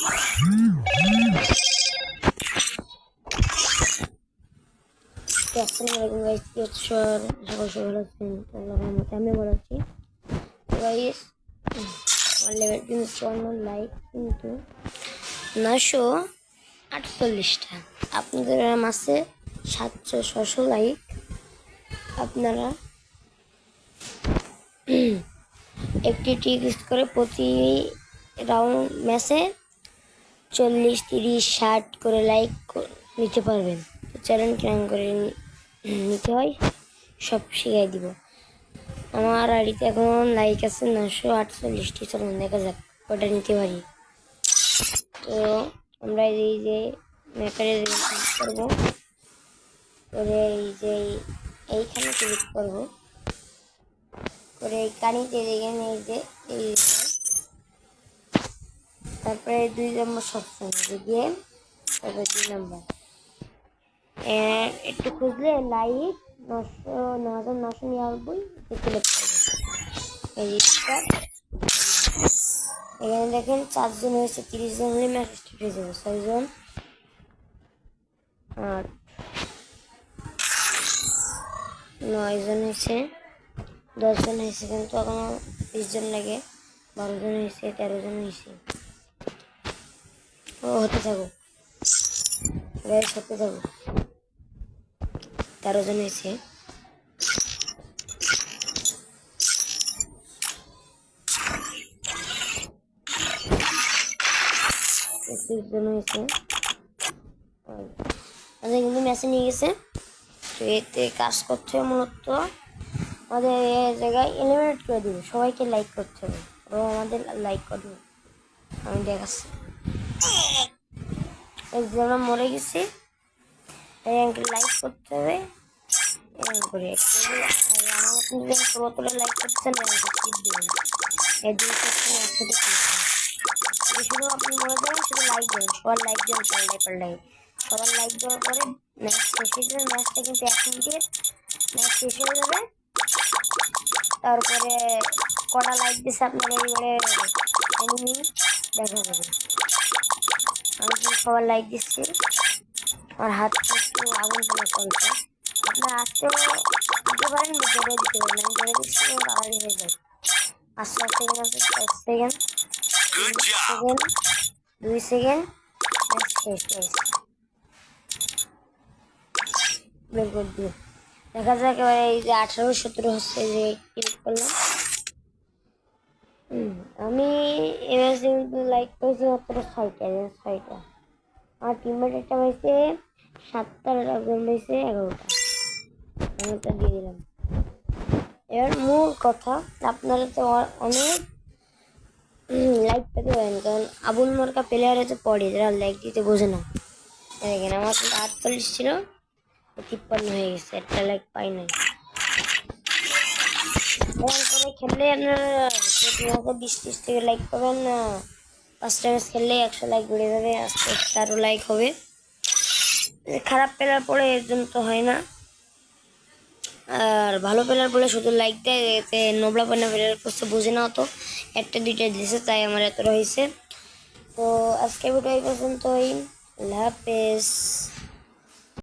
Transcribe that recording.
আসসালামু আলাইকুম গাইস, কি হচ্ছে? সবাই ভালো আছেন? আল্লাহর রহমতে আমি ভালো আছি গাইস। আমার লেভেল কিন্তু 54 লাইক, কিন্তু 948টা। আপনাদের মাসে 700-600 লাইক। আপনারা একটি টিক করে প্রতি রাউন্ড ম্যাচে 40, 30, 60 করে লাইক নিতে পারবেন। চ্যালেঞ্জ ক্লাইম করে নিতে হয়, সব শিখাই দিব। আমার আইডিতে এখন লাইক আছে 948টি। চলুন দেখা যাক ওটা নিতে পারি। তো আমরা এই যে ম্যাপের ক্লিক করবো, করে এই যে এইখানে ক্লিক করবো, করে এই কানিতে দেখেন এই যে এই, তারপরে 2 নম্বর সবসময় গেম, তারপরে 2 নম্বর একটু খুঁজলে লাইক 9999 সিলেক্ট করবো। এখানে দেখেন 4 জন হয়েছে, 30 জন হলে ম্যাচ স্টার্ট হয়ে যাবে। 6 জন, 8, 9 জন হয়েছে, 10 জন হয়েছে, কিন্তু এখনো 20 জন লাগে। 12 জন হয়েছে, 13 জন হয়েছে। ও হতে থাকো গাইস, হতে থাকো। 13 জন হয়েছে, 21 জন হয়েছে। আমাদের কিন্তু ম্যাচে নিয়ে গেছে। তো এতে কাজ করতে হবে মূলত আমাদের এই জায়গায় এলিমিনেট করে দেবে, সবাইকে লাইক করতে হবে। ও আমাদের লাইক করবে, আমি দেখাচ্ছি। এই যে আমরা মরে গেছি, তাই আমাকে লাইক করতে হবে এরকম করে। আর আমার মতন যদি পুরোপুরি লাইক করছেন, আমাকে টিপ দেবেন। এই দুই সেকশন একসাথে শুধু আপনি মরে যাবেন, শুধু লাইক দেবেন, সবার লাইক দেবেন, পাল্লাই সবার লাইক দেওয়ার পরে ম্যাচ শেষ হয়ে যাবে। ম্যাচটা কিন্তু 1 মিনিটের ম্যাচ শেষ হয়ে যাবে। তারপরে কটা লাইক দিচ্ছে আপনার এইবারে এনিমি দেখা যাবে। আমি কিন্তু সবার লাইক দিচ্ছি, আমার হাত একটু আগুন চলে চলছে। আপনার আসতেও দিতে পারেন, জোরে দিতে পারেন। আমি জোরে দিচ্ছি, তাড়াতাড়ি হয়ে যায়। 5 সেকেন্ড আছে, 5 সেকেন্ড, 2 সেকেন্ড, ম্যাচ শেষ। বের করে দিও, দেখা যাক। এবারে এই যে 18-17 হচ্ছে, যে ক্লিক করলাম। আমি এবার লাইক করেছি মাত্র 6টা। আমার টিমমেট একটা হয়েছে 7টা, একজন হয়েছে 11টা। আমি তো দিয়ে দিলাম। এবার মূল কথা, আপনারা তো অনেক লাইক পেতে পারেন, কারণ আবুল মার্কা প্লেয়ারে তো পড়ে, যারা লাইক দিতে বোঝে না। দেখেন আমার কিন্তু 48 ছিল, 53 হয়ে গেছে, একটা লাইক পাই নাই। করে খেললে আপনারা প্রতি মাসে 20-30 থেকে লাইক পাবেন না। 5টা ম্যাচ খেললে 100 লাইক বেড়ে যাবে, আস্তে আস্তে আরও লাইক হবে। খারাপ প্লেয়ার পড়ে এর জন্য তো হয় না, আর ভালো প্লেয়ার বলে শুধু লাইক দেয়। এতে নোবলা পান্না প্লেয়ার করতে বোঝে না, অত 1টা 2টা দিয়েছে, তাই আমার এতটা হয়েছে। তো আজকে ভিডিও এই পর্যন্তই। আল্লাহ হাফেজ।